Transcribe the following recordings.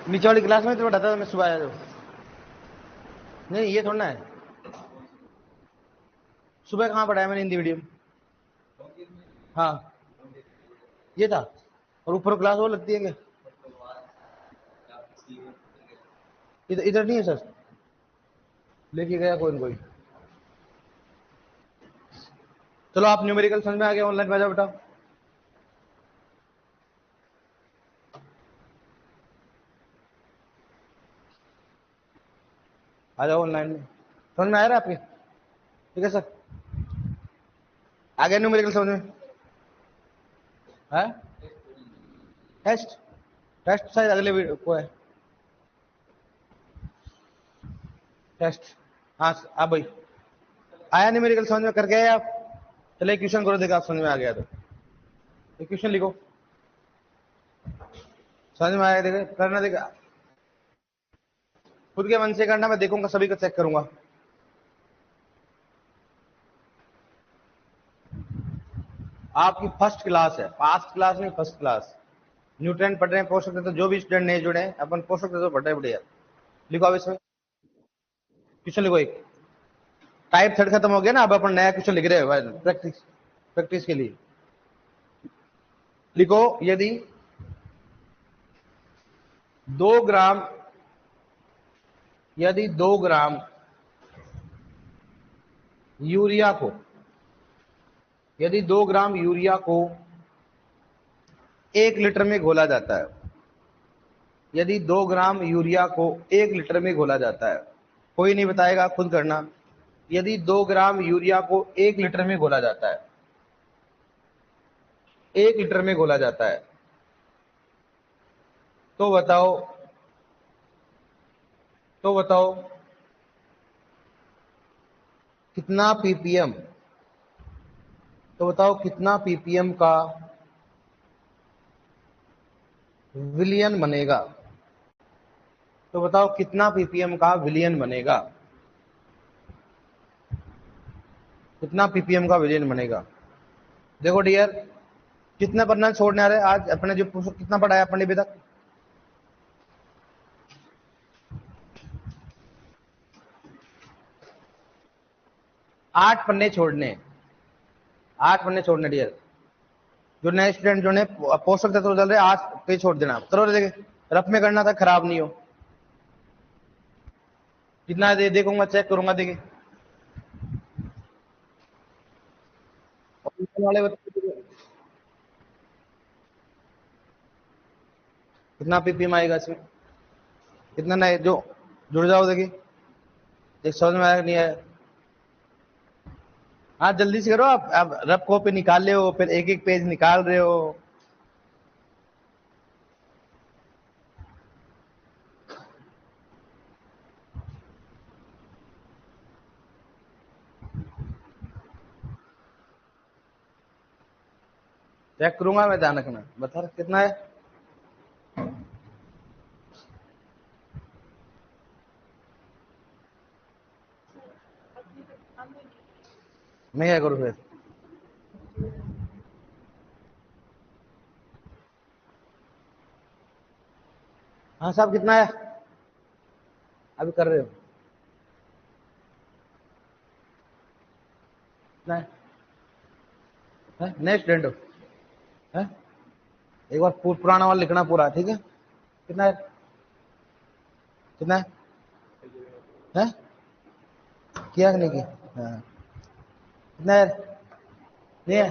नीचे वाली क्लास में तो बताता था, मैं सुबह आया तो। नहीं ये थोड़ा ना है, सुबह कहाँ पढ़ाया मैंने हिंदी मीडियम। हाँ ये था, और ऊपर क्लास वो लगती है क्या? इधर इधर नहीं है सर, लेके गया कोई न कोई। चलो आप न्यूमेरिकल समझ में आ गया, ऑनलाइन भेजा बेटा। आ जाओ ऑनलाइन में, समझ में आ रहा है आपके? ठीक है सर, आ गया न्यूमेरिकल समझ में? है टेस्ट, टेस्ट शायद अगले वीडियो को है टेस्ट। हाँ आप भाई आया न्यूमेरिकल समझ में, करके आए आप? चले क्वेश्चन करो, देखा आप समझ में आ गया तो क्वेश्चन लिखो। समझ में आया, देखे करना, देखा खुद के मन से करना, मैं देखूंगा सभी को चेक करूंगा। आपकी फर्स्ट क्लास है, पास्ट क्लास नहीं फर्स्ट क्लास। न्यूट्रन पढ़ रहे हैं, पोषक तत्व, जो भी स्टूडेंट नहीं जुड़े हैं अपन पोषक तत्व पढ़ रहे हैं बढ़िया। लिखो अब इसमें क्वेश्चन लिखो एक। टाइप थर्ड खत्म हो गया ना, अब अपन नया क्वेश्चन लिख रहे हैं प्रैक्टिस, प्रैक्टिस के लिए। लिखो यदि 2 ग्राम, यदि 2 ग्राम यूरिया को, यदि 2 ग्राम यूरिया को 1 लीटर में घोला जाता है, यदि 2 ग्राम यूरिया को 1 लीटर में घोला जाता है, कोई नहीं बताएगा, खुद करना। यदि 2 ग्राम यूरिया को 1 लीटर में घोला जाता है, 1 लीटर में घोला जाता है, तो बताओ, तो बताओ कितना पीपीएम, तो बताओ कितना पीपीएम का विलियन बनेगा, तो बताओ कितना पीपीएम का विलियन बनेगा, कितना पीपीएम का विलियन बनेगा। देखो डियर, कितना पढ़ना छोड़ने आ रहे आज अपने, जो कितना पढ़ाया अपने अभी तक? 8 पन्ने छोड़ने, 8 पन्ने छोड़ने डियर। जो नए स्टूडेंट जो ने पोषक तत्व चल रहे 8 पे छोड़ देना, चलो देखे रफ में करना था, खराब नहीं हो। कितना दे देखूंगा, चेक करूंगा, देखे वाले कितना पीपीएम आएगा इसमें, कितना नए जो जुड़ जाओ, देखिए देख समझ में आया नहीं आया। हाँ जल्दी से करो, आप रफ कॉपी निकाल ले हो, फिर एक एक पेज निकाल रहे हो। चेक करूंगा मैं, ध्यान रखना। बता कितना है? मैं क्या करूँ फिर? हाँ साहब कितना है, अभी कर रहे हो कितना है नए स्टूडेंट हो? है एक बार पुराना वाला लिखना पूरा, ठीक है? कितना है, कितना है किया कि नहीं किया? हाँ कितना है, नहीं है,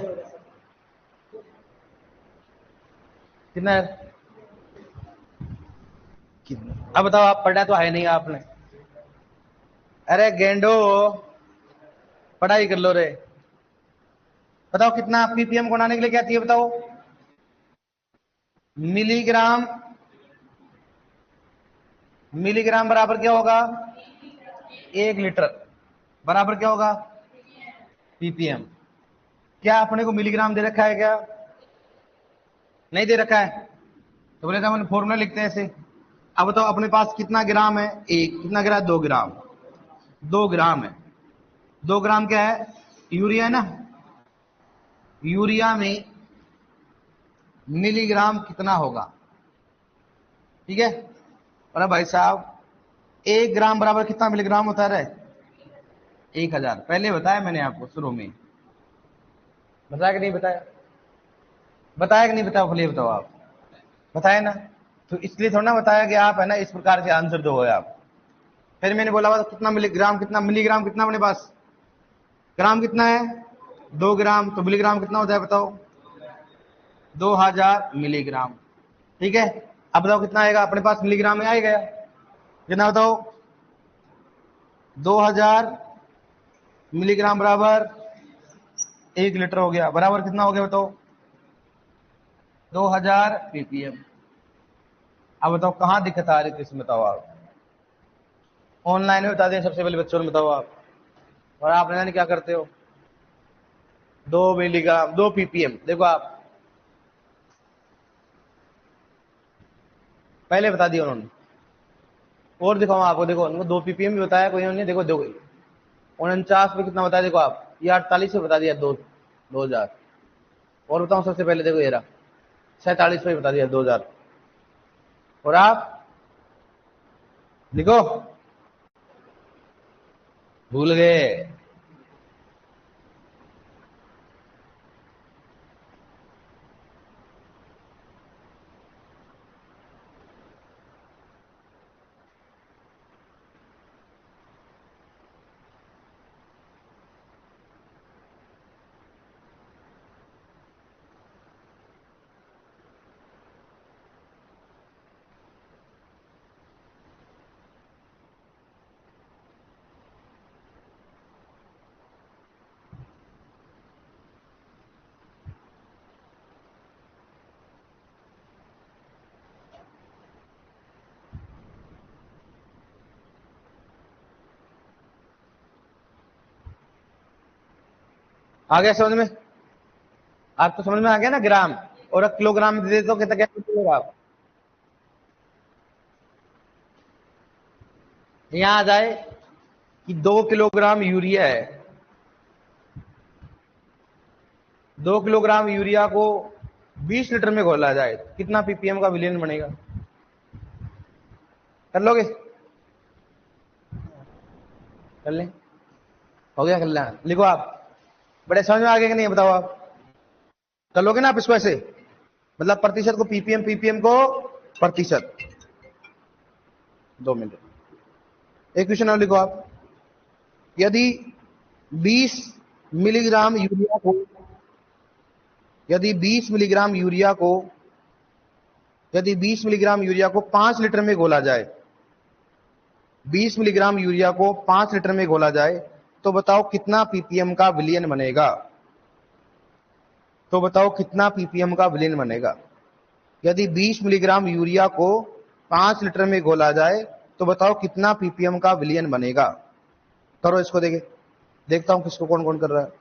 कितना है? अब बताओ, आप पढ़ा तो है नहीं आपने? अरे गेंडो, पढ़ाई कर लो रे। बताओ कितना पीपीएम को बनाने के लिए क्या चाहिए, बताओ? मिलीग्राम, मिलीग्राम बराबर क्या होगा? 1 लीटर बराबर क्या होगा? पीपीएम। क्या अपने को मिलीग्राम दे रखा है क्या? नहीं दे रखा है, तो बोले तो अपन फॉर्मूला लिखते हैं ऐसे। अब बताओ अपने पास कितना ग्राम है? एक, कितना ग्राम? 2 ग्राम, 2 ग्राम है। 2 ग्राम क्या है? यूरिया है ना। यूरिया में मिलीग्राम कितना होगा? ठीक है, बोला भाई साहब 1 ग्राम बराबर कितना मिलीग्राम होता है? 1000। पहले बताया मैंने आपको शुरू में, बताया कि नहीं बताया? बताया कि नहीं बताया? बोलिए बताओ आप। बताया ना? तो इसलिए थोड़ा ना बताया कि आप है ना इस प्रकार से आंसर दोगे आप। फिर मैंने बोला कितना मिलीग्राम, कितना मिलीग्राम, कितना अपने पास ग्राम कितना है? 2 ग्राम। तो मिलीग्राम कितना होता है बताओ? 2000 मिलीग्राम। ठीक है, अब बताओ कितना आएगा अपने पास मिलीग्राम में? आएगा कितना बताओ? 2000 मिलीग्राम बराबर 1 लीटर हो गया। बराबर कितना हो गया बताओ? 2000 ppm। अब बताओ कहां दिक्कत आ रही थी इसमें? बताओ आप ऑनलाइन में बता दें सबसे पहले बच्चों ने, बताओ आप। और आप नहीं क्या करते हो? 2 मिलीग्राम 2 ppm। देखो आप पहले बता दिया उन्होंने, और दिखाओ आपको। देखो उनको 2 ppm भी बताया कोई उन्होंने। देखो 49 पे कितना बताया? देखो आप ये 48 पे बता दिया 2000। और बताओ सबसे पहले देखो ये रहा 47 पे बता दिया 2000। और आप लिखो, भूल गए। आ गया समझ में? आपको समझ में आ गया ना? ग्राम और किलोग्राम में दे देते हो कितना क्या बोलेगा आप? यहां आ जाए कि 2 किलोग्राम यूरिया है। 2 किलोग्राम यूरिया को 20 लीटर में घोला जाए कितना पीपीएम का विलयन बनेगा? कर लोगे? कर लें? हो गया? कर लें? लिखो आप। बड़े समझ में आ गया कि नहीं बताओ आप? कर लोगे ना आप इसको ऐसे? मतलब प्रतिशत को पीपीएम, पीपीएम को प्रतिशत। 2 मिनट। एक क्वेश्चन और लिखो आप। यदि 20 मिलीग्राम यूरिया को यदि 20 मिलीग्राम यूरिया को यदि 20 मिलीग्राम यूरिया को 5 लीटर में घोला जाए, 20 मिलीग्राम यूरिया को 5 लीटर में घोला जाए, तो बताओ कितना पीपीएम का विलयन बनेगा? तो बताओ कितना पीपीएम का विलयन बनेगा? यदि 20 मिलीग्राम यूरिया को 5 लीटर में घोला जाए तो बताओ कितना पीपीएम का विलयन बनेगा? करो इसको, देखे देखता हूं किसको कौन कौन कर रहा है।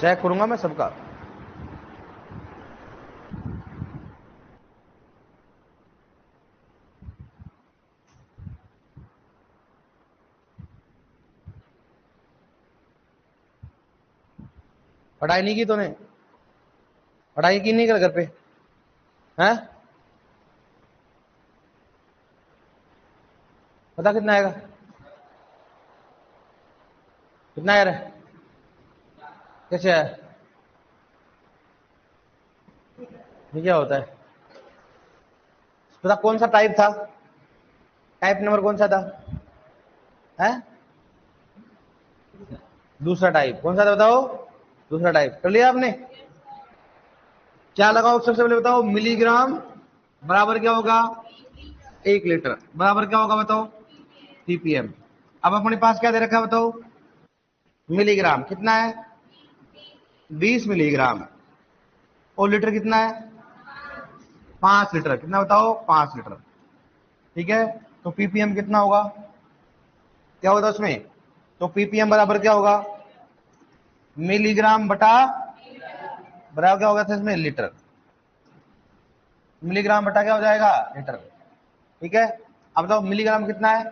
चेक करूंगा मैं सबका। पढ़ाई नहीं की तूने? पढ़ाई की नहीं कर घर पे? हैं? पता कितना आएगा? कितना यार? कैसे है? ये क्या होता है? पता कौन सा टाइप था? टाइप नंबर कौन सा था? है? दूसरा टाइप कौन सा था बताओ? दूसरा टाइप कर लिया आपने? क्या लगाओ सबसे पहले बताओ? मिलीग्राम बराबर क्या होगा? 1 लीटर बराबर क्या होगा बताओ? पीपीएम। अब अपने पास क्या दे रखा है बताओ? मिलीग्राम कितना है? 20 मिलीग्राम। और लीटर कितना है? 5 लीटर, कितना बताओ 5 लीटर, ठीक है। तो पीपीएम कितना होगा, क्या होता है उसमें, तो पीपीएम बराबर क्या होगा, मिलीग्राम बटा, बराबर क्या होगा था इसमें, लीटर, मिलीग्राम बटा क्या हो जाएगा, लीटर, ठीक है। अब बताओ मिलीग्राम कितना है,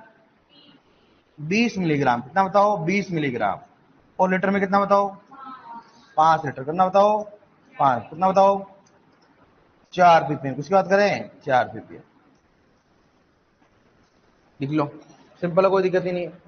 20 मिलीग्राम, कितना बताओ 20 मिलीग्राम, और लीटर में कितना बताओ 5 लीटर, कितना बताओ 5, कितना बताओ 4 पीपीएम, किसकी बात करें 4 पीपीएम, लिख लो, सिंपल है, कोई दिक्कत ही नहीं है।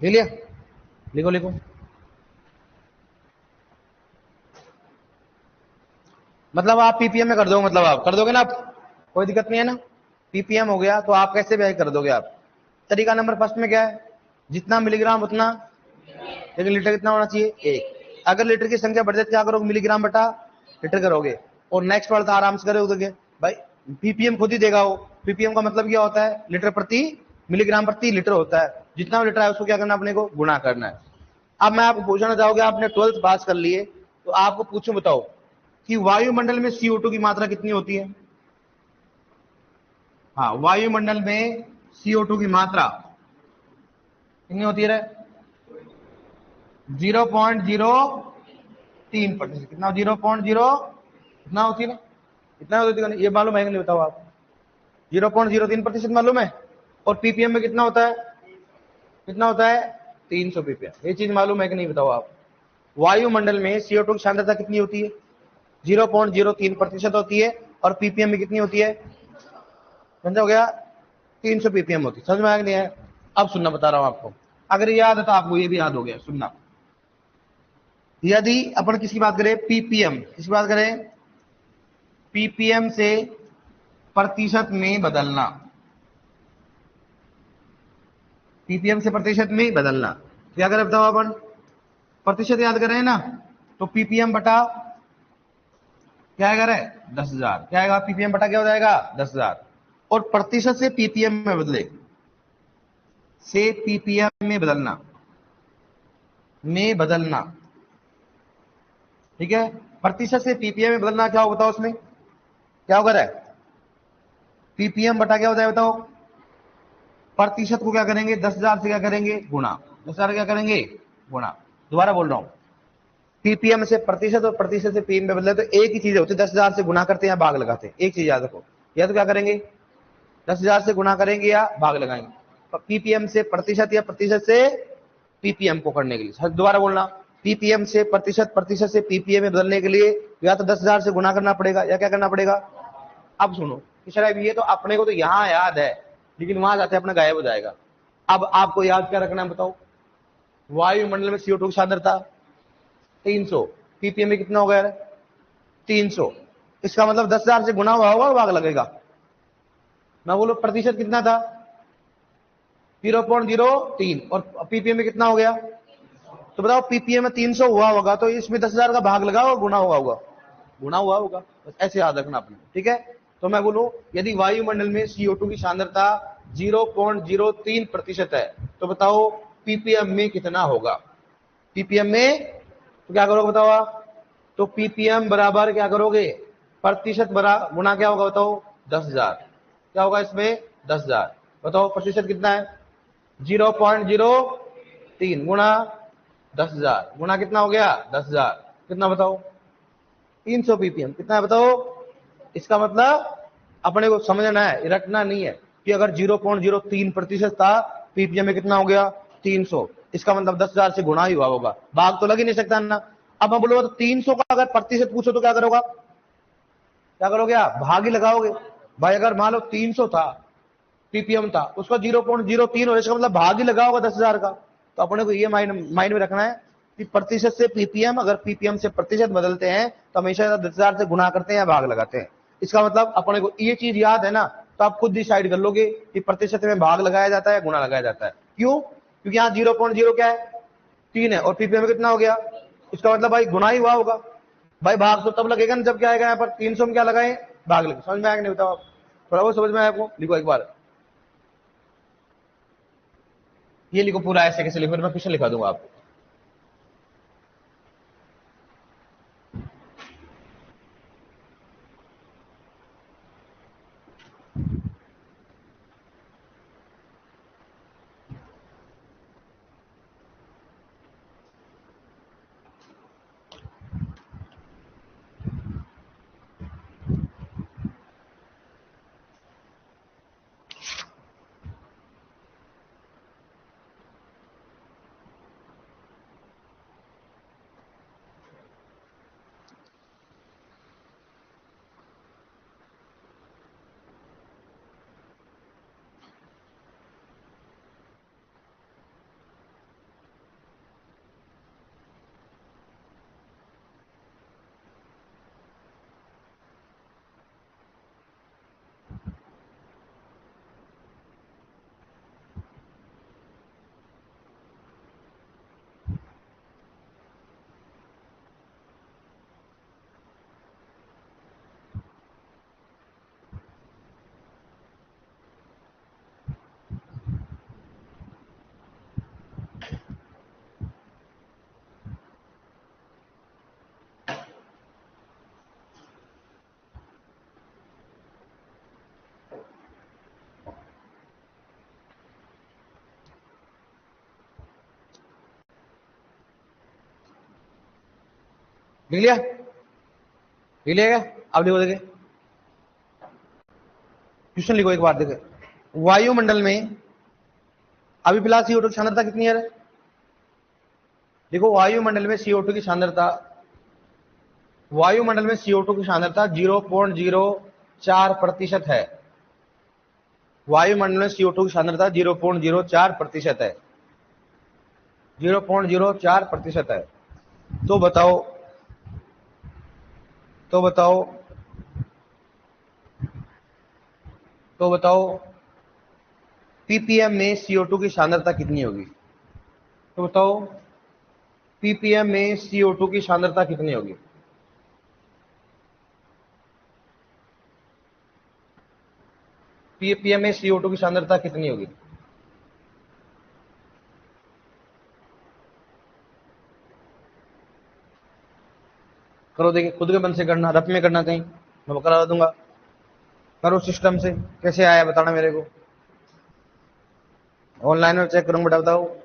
ले लिया, लिखो लिखो, मतलब आप पीपीएम में कर दोगे, मतलब आप कर दोगे ना, आप कोई दिक्कत नहीं है ना, पीपीएम हो गया तो आप कैसे भी कर दोगे आप। तरीका नंबर फर्स्ट में क्या है, जितना मिलीग्राम उतना, लेकिन लीटर कितना होना चाहिए, एक। अगर लीटर की संख्या बढ़ जाए क्या करोगे, मिलीग्राम बटा लीटर करोगे, और नेक्स्ट वाला तो आराम से करोगे भाई, पीपीएम खुद ही देगा वो। पीपीएम का मतलब क्या होता है, लीटर प्रति, मिलीग्राम प्रति लीटर होता है, जितना लीटर है उसको क्या करना, अपने को गुणा करना है। अब मैं आपको पूछना चाहूंगा, आपने 12th पास कर लिए, तो आपको पूछूं, बताओ कि वायुमंडल में CO2 की मात्रा कितनी होती है। हाँ, वायुमंडल में CO2 की मात्रा कितनी होती है रे, 0.03%, कितना 0.0 कितना होती है ना, इतना होती है, ये मालूम है कि नहीं बताओ आप, 0.03% मालूम है, और पीपीएम में कितना होता है, कितना होता है 300 पीपीएम, ये चीज मालूम है कि नहीं बताओ आप। वायुमंडल में CO2 की सांद्रता कितनी होती है, 0.03% होती है, और पीपीएम में कितनी होती है, समझा हो गया, 300 पीपीएम होती है, समझ में आया कि नहीं है। अब सुनना, बता रहा हूं आपको, अगर याद है तो आपको ये भी याद हो गया, सुनना। यदि अपन किसकी बात करें, पीपीएम, किसकी बात करें, पीपीएम से प्रतिशत में बदलना, पीपीएम से प्रतिशत में बदलना, क्या करें बताओ, अपन प्रतिशत याद कर रहे हैं ना, तो पीपीएम बटा क्या आएगा रे, 10,000, क्या आएगा, पीपीएम बटा क्या हो जाएगा 10,000, और प्रतिशत से पीपीएम में बदले, से पीपीएम में बदलना, में बदलना, ठीक है। प्रतिशत से पीपीएम में बदलना क्या होगा बताओ, उसमें क्या होगा रे, पीपीएम बटा क्या होता है बताओ, प्रतिशत को क्या करेंगे 10,000 से क्या करेंगे गुणा, 10,000 क्या करेंगे गुणा। दोबारा बोल रहा हूं, पीपीएम से प्रतिशत और प्रतिशत से पीएम में बदले तो एक ही चीज होती है, 10,000 से गुणा करते हैं या भाग लगाते हैं, एक चीज याद रखो, या तो क्या करेंगे 10,000 से गुणा करेंगे या भाग लगाएंगे, पीपीएम से प्रतिशत या प्रतिशत से पीपीएम को करने के लिए, दोबारा बोलना, पीपीएम से प्रतिशत, प्रतिशत से पीपीएम में बदलने के लिए या तो 10,000 से गुणा करना पड़ेगा या क्या करना पड़ेगा। अब सुनो पिछड़ा भी, ये तो अपने को तो यहां याद है, लेकिन वहां जाते अपना गायब हो जाएगा। अब आपको याद क्या रखना है बताओ, वायुमंडल में CO2 की सांद्रता 300, पीपीएम में कितना हो गया 300, इसका मतलब 10,000 से गुना हुआ होगा, भाग लगेगा ना, बोलो प्रतिशत कितना था 0.03, और पीपीएम में कितना हो गया, तो बताओ पीपीएम में 300 हुआ होगा तो इसमें 10,000 का भाग लगा और गुना हुआ होगा, गुना हुआ होगा, बस ऐसे याद रखना अपने, ठीक है। तो मैं बोलूं यदि वायुमंडल में CO2 की सांद्रता 0.03% है, तो बताओ पीपीएम में कितना होगा, पीपीएम में तो क्या करोगे बताओ आप, तो पीपीएम बराबर क्या करोगे, प्रतिशत बराबर गुना क्या होगा बताओ 10,000, क्या होगा इसमें 10,000, बताओ प्रतिशत कितना है 0.03 गुना 10,000, गुना कितना हो गया 10,000, कितना बताओ 300 पीपीएम, कितना है बताओ। इसका मतलब अपने को समझना है, रटना नहीं है कि अगर 0.03% था, पीपीएम में कितना हो गया 300, इसका मतलब 10,000 से गुणा ही हुआ होगा, भाग तो लग ही नहीं सकता ना। अब मैं बोलूंगा तो 300 का अगर प्रतिशत पूछो तो क्या करोगा, क्या करोगे आप, भाग ही लगाओगे भाई। अगर मान लो 300 था पीपीएम था, उसका 0.03 हो, इसका मतलब भाग ही लगा होगा 10,000 का। तो अपने को ये माइंड में रखना है कि प्रतिशत से पीपीएम, अगर पीपीएम से प्रतिशत बदलते हैं तो हमेशा 10,000 से गुणा करते हैं या भाग लगाते हैं। इसका मतलब अपने को ये चीज याद है ना, तो आप खुद डिसाइड कर लोगे कि प्रतिशत में भाग लगाया जाता है, गुणा लगाया जाता है। क्यों? क्योंकि यहाँ 0.0 क्या है, 3 है, और पीपीएम में कितना हो गया, इसका मतलब भाई गुणा ही हुआ होगा। भाई भाग तो तब लगेगा ना जब क्या आएगा यहाँ पर 300 में क्या लगाए, भाग लगे। समझ में आएगा नहीं, बताओ थोड़ा बहुत समझ में आया आपको? लिखो एक बार, ये लिखो पूरा ऐसे कैसे लिखो, मैं क्वेश्चन लिखा दूंगा आपको। लिख लिया, लिख लिया क्या? अब लिखो, देखे क्वेश्चन लिखो एक बार, देखे वायुमंडल में अभी फिलहाल CO2 की सांद्रता कितनी है? देखो वायुमंडल में CO2 की सांद्रता, वायुमंडल में CO2 की सांद्रता 0.04% है। वायुमंडल में CO2 की सांद्रता 0.04% है, 0.04% है। तो बताओ, तो बताओ, तो बताओ पीपीएम में CO2 की सांद्रता कितनी होगी? तो बताओ पीपीएम में CO2 की सांद्रता कितनी होगी? पीपीएम में CO2 की सांद्रता कितनी होगी? करो, देखिए खुद के मन से करना, रफ में करना, कहीं मैं करा दूंगा। करो सिस्टम से, कैसे आया बताना मेरे को, ऑनलाइन में चेक करूंगा, बेटा बताओ।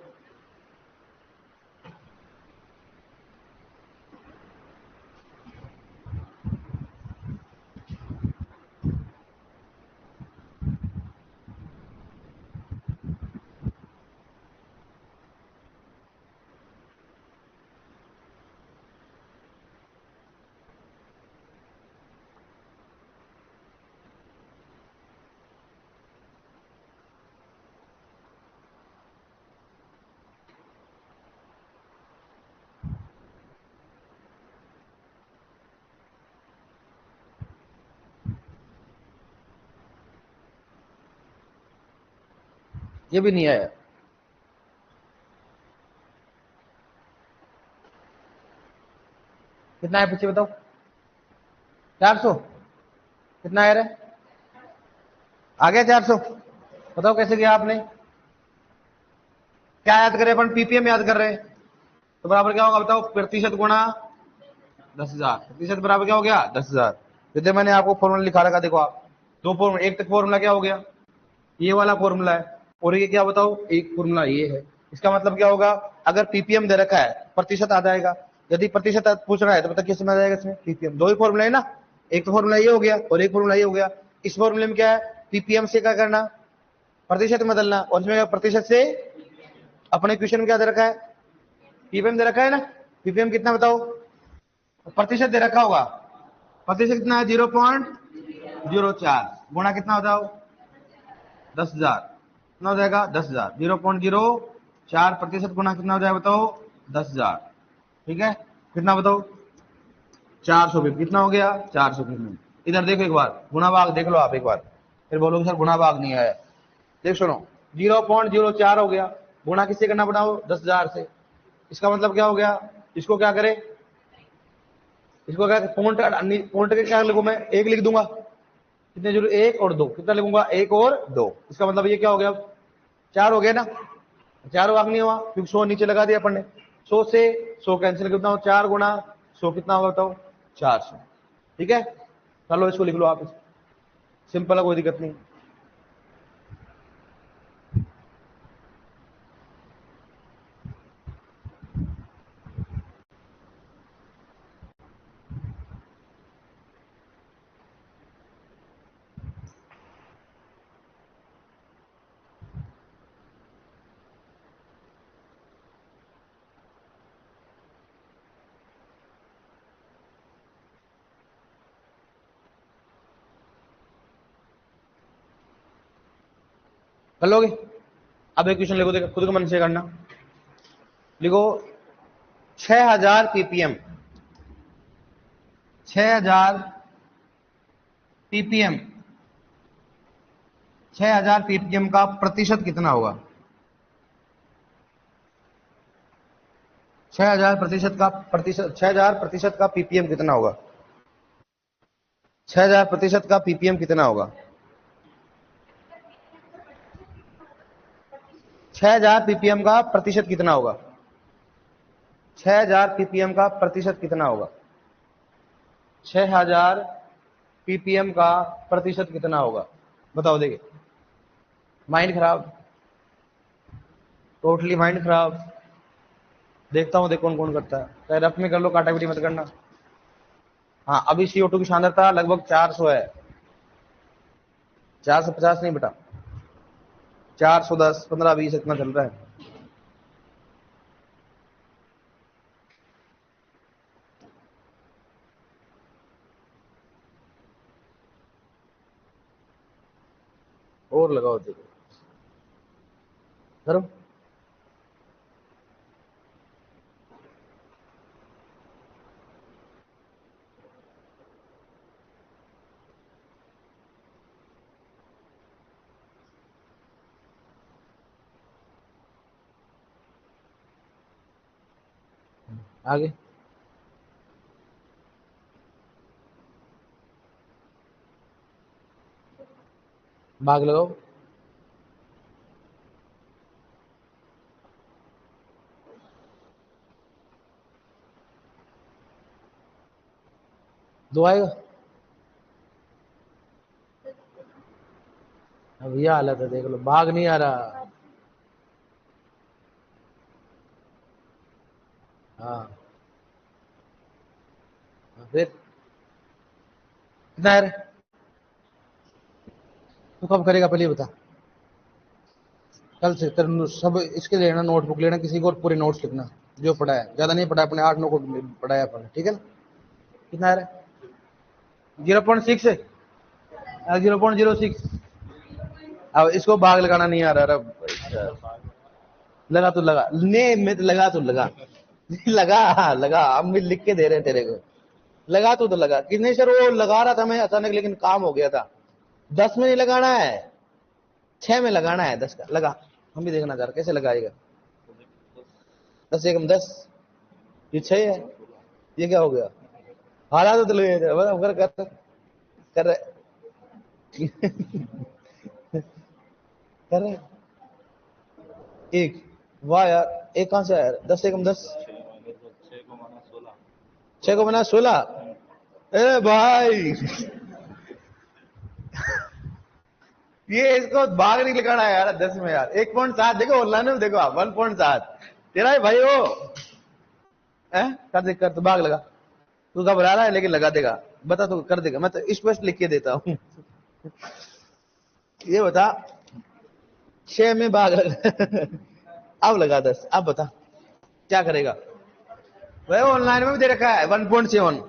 ये भी नहीं आया, कितना है पीछे बताओ? 400? कितना आया रे? आ गया 400? बताओ कैसे किया आपने? क्या याद करें अपन? पीपीएम याद कर रहे हैं, तो बराबर क्या होगा बताओ? प्रतिशत गुणा 10,000। प्रतिशत बराबर क्या हो गया? 10,000। जैसे मैंने आपको फॉर्मूला लिखा रखा, देखो आप, दो फॉर्मूला, एक तक फॉर्मूला क्या हो गया, ये वाला फॉर्मूला है, और ये क्या बताओ, एक फॉर्मूला ये है। इसका मतलब क्या होगा, अगर पीपीएम दे रखा है प्रतिशत आ जाएगा, यदि प्रतिशत पूछ रहा है तो पता किस में आ जाएगा, इसमें पीपीएम। दो ही फॉर्मूला है ना, एक तो फॉर्मूला ये हो गया और एक फॉर्मूला ये हो गया। इस फॉर्मूले में क्या है, पीपीएम से क्या करना, प्रतिशत में बदलना, और इसमें क्या, प्रतिशत से, अपने क्वेश्चन में क्या दे रखा है, पीपीएम दे रखा है ना। पीपीएम कितना बताओ, प्रतिशत दे रखा होगा, प्रतिशत कितना है, 0.04 गुणा कितना बताओ, 10,000 कितना हो जाएगा 10,000। 0.04% गुना कितना हो जाएगा बताओ 10,000। ठीक है कितना बताओ 400 भी कितना हो गया 400 कितना। इधर देखो एक बार गुना भाग देख लो आप एक बार, फिर बोलोगे सर गुना भाग नहीं आया। देख सुनो 0.04 हो गया, गुना किससे करना बताओ 10,000 से। इसका मतलब क्या हो गया, इसको क्या करे, इसको क्या पॉइंट के क्या लिखूं मैं, एक लिख दूंगा, कितने जरूर 1 और 2, कितना लिखूंगा 1 और 2। इसका मतलब ये क्या हो गया 4 हो गया ना, 4 भाग नहीं हुआ क्योंकि 100 नीचे लगा दिया अपन ने, 100 से 100 कैंसिल कितना हो 4 गुना 100 कितना होगा बताओ 400। ठीक है चलो इसको लिख लो आप, सिंपल है कोई दिक्कत नहीं। कर लोगे। अब एक क्वेश्चन लिखो, देखो खुद को मन से करना, लिखो 6000 पीपीएम, 6000 पीपीएम, 6000 पीपीएम का प्रतिशत कितना होगा, 6000 प्रतिशत का प्रतिशत, 6000 प्रतिशत का पीपीएम कितना होगा, 6000 प्रतिशत का पीपीएम कितना होगा, 6000 पीपीएम का प्रतिशत कितना होगा, 6000 पीपीएम का प्रतिशत कितना होगा, 6000 पीपीएम का प्रतिशत कितना होगा बताओ। देखिए माइंड खराब, टोटली माइंड खराब। देखता हूं देख कौन कौन करता है, चाहे रफ में कर लो, काटापिटी मत करना। हाँ अभी CO2 की सांद्रता लगभग 400 है, 450 नहीं बेटा, 410 15 20 इतना चल रहा है। और लगाओ देखो करो। आगे भाग लगाओ, दो आएगा। अब ये हालत है देख लो, भाग नहीं आ रहा। हाँ फिर कितना है रे? तू कब करेगा पहले बता, कल से तेरे सब इसके लेना, नोटबुक लेना किसी को और पूरे नोट्स लिखना जो पढ़ा है, ज्यादा नहीं पढ़ा, अपने 8-9 को पढ़ाया अपन, ठीक है ना। कितना है 0.6 है, 0.06। अब इसको भाग लगाना नहीं आ रहा, लगा तो लगा ने में तो लगा तो लगा लगा लगा, अब मैं लिख के दे रहे हैं तेरे को, लगा तो लगा कि नहीं सर, वो लगा रहा था मैं अचानक लेकिन काम हो गया था। 10 में नहीं लगाना है, 6 में लगाना है, 10 का लगा। हम भी देखना चाह रहे कैसे लगाएगा, 10 एकम 10, ये 6 है, ये क्या हो गया, हालात तो लगे कर कर रहे कर रहे एक, वाह यार एक कहां से आया, 10 एकम 10, 6 को बना 16। ए भाई ये इसको भाग नहीं लगाना है यार 10 में यार, 1.7 देखो ऑनलाइन में देखो आप, 1.7 तेरा है भाई वो कर दे, कर तो भाग लगा, तू घबरा रहा है लेकिन लगा देगा, बता तू कर देगा, मैं तो स्पष्ट लिख के देता हूं। ये बता 6 में भाग लगा अब लगा 10, अब बता क्या करेगा। वह ऑनलाइन में भी दे रखा है 1.7,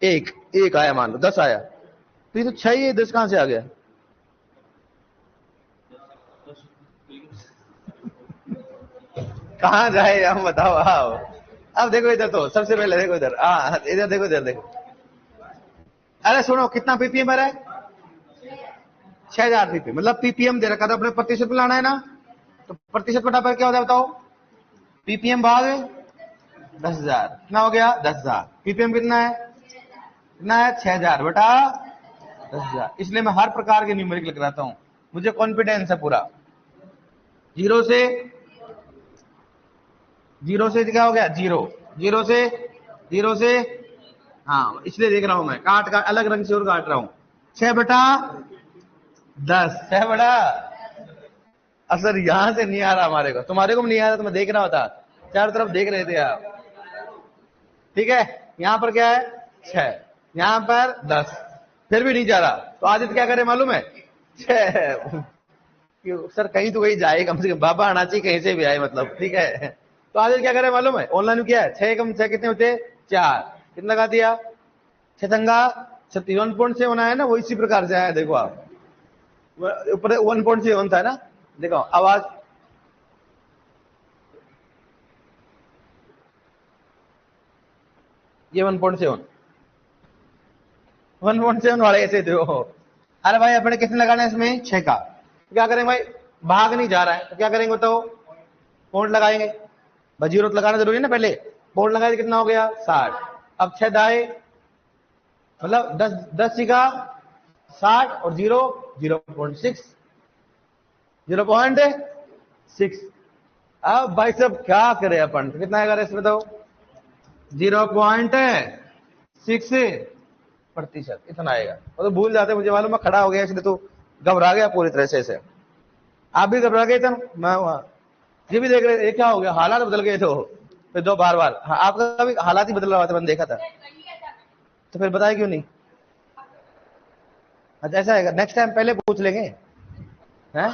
एक आया मान लो 10 आया, तो ये तो 6 ही है, 10 कहां से आ गया। कहाँ जाए हम बताओ आओ। अब देखो इधर, तो सबसे पहले देखो इधर, हाँ इधर देखो, इधर देखो। अरे सुनो, कितना पीपीएम है? 6000 पीपीएम, मतलब पीपीएम दे रखा था, अपने प्रतिशत में लाना है ना, तो प्रतिशत बटा पर क्या होता है बताओ? पीपीएम भाग 10,000, कितना हो गया? 10,000। पीपीएम कितना है? कितना है? 6000 बटा 10,000। इसलिए मैं हर प्रकार के न्यूमेरिकल कराता हूं, मुझे कॉन्फिडेंस है पूरा। जीरो से, जीरो से क्या हो गया? जीरो, जीरो से, जीरो से, हाँ इसलिए देख रहा हूं मैं, काट का अलग रंग से और काट रहा हूं। 6 बटा 10, 6 बटा, असर यहां से नहीं आ रहा हमारे को, तुम्हारे को भी नहीं आ रहा, तो मैं देख रहा होता, चारों तरफ देख रहे थे आप। ठीक है, यहां पर क्या है? 6, यहां पर 10, फिर भी नहीं जा रहा, तो आदित्य क्या करे मालूम है? 6, सर कहीं तो कहीं जाए, कम से कम बाबा आना चाहिए, कहीं से भी आए मतलब, ठीक है। तो आदित्य क्या करे मालूम है? ऑनलाइन क्या है? 6 कम 6 कितने होते हैं? 4, कितना लगा दिया? 6 तंगा 36, 1.7 होना है ना, वो इसी प्रकार से आया, देखो आप ऊपर 1.7 था ना, देखो आवाज, ये 1.7, 1.7 वाले ऐसे थे वो। अरे भाई अपने कितने लगाना है इसमें? 6 का, तो क्या करेंगे भाई? भाग नहीं जा रहा है, तो क्या करेंगे बताओ? पॉइंट लगाएंगे भाई, जीरो तो लगाना जरूरी है ना, पहले पॉइंट लगाए, कितना हो गया? 60। अब 6 दाए, मतलब 10, 10 का 60 और 0, 0.6, 0.6। अब भाई सब क्या करे अपन, तो कितना आएगा इसमें बताओ? 0.6% इतना आएगा। और तो भूल जाते, मुझे मालूम, मैं खड़ा हो गया इसलिए तो घबरा गया पूरी तरह से। आप भी घबरा गए थे, मैं वहां, ये भी देख रहे, ये क्या हो गया, हालात बदल गए थे, फिर दो बार बार, हाँ, आपका भी हालात ही बदल रहा था, मैंने देखा था, तो फिर बताया क्यों नहीं? अच्छा ऐसा है, नेक्स्ट टाइम पहले पूछ लेंगे, हैं?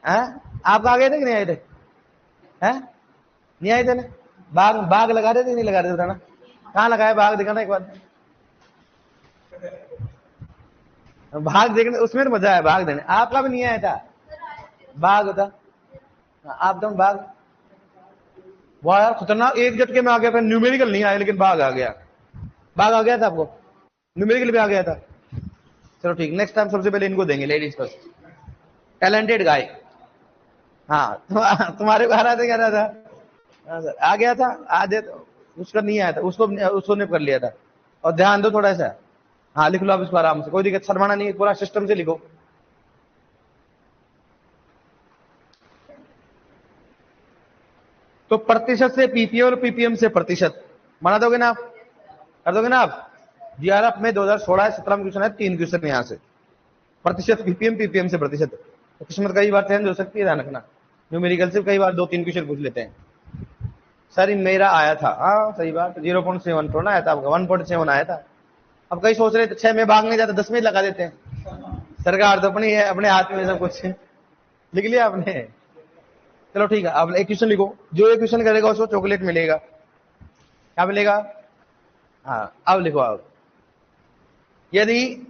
हैं? आप आ गए थे कि नहीं आए थे? हैं? नहीं आए थे ना? बाग बाग लगा रहे थे नहीं लगा रहे थे, बताना कहाँ लगाया बाग, दिखाना एक बार। भाग देखने उसमें तो मजा है, भाग देने। आपका भी नहीं आया था बाग होता? आप तो बाग, वाह यार खतरनाक, एक झटके में आ गया, फिर न्यूमेरिकल नहीं आया लेकिन बाग आ गया। बाग आ गया था आपको, न्यूमेरिकल भी आ गया था। चलो ठीक, नेक्स्ट टाइम सबसे पहले इनको देंगे, लेडीज फर्स्ट, टैलेंटेड गाय। हाँ तुम्हारे को आ रहा था, क्या रहा था? हाँ सर आ गया था, आधे तो उसका नहीं आया था, उसको उसको ने कर लिया था। और ध्यान दो थोड़ा सा, हाँ लिख लो आप इसको आराम से, कोई दिक्कत, शर्माना नहीं, पूरा सिस्टम से लिखो। तो प्रतिशत से पीपीएम और पीपीएम से प्रतिशत बना दोगे ना आप? कर दोगे ना आप? जीआरएफ में 2016-17 में क्वेश्चन है, 3 क्वेश्चन यहाँ से, प्रतिशत पीपीएम, पीपीएम से प्रतिशत। तो किस्मत कई बार चेंज हो सकती है, ध्यान रखना, न्यूमेरिकल से कई बार 2-3 क्वेश्चन पूछ लेते हैं। सर मेरा आया था, हाँ सही बात, 0.7 थोड़ा आया था आपका, 1.7 आया था। अब कई सोच रहे थे 6 में भागने जाते, 10 में लगा देते हैं, सरकार तो अपनी है, अपने हाथ में सब कुछ। लिख लिया आपने? चलो ठीक है, अब एक क्वेश्चन लिखो, जो एक क्वेश्चन करेगा उसको चॉकलेट मिलेगा। क्या मिलेगा? हाँ अब लिखो आप, यदि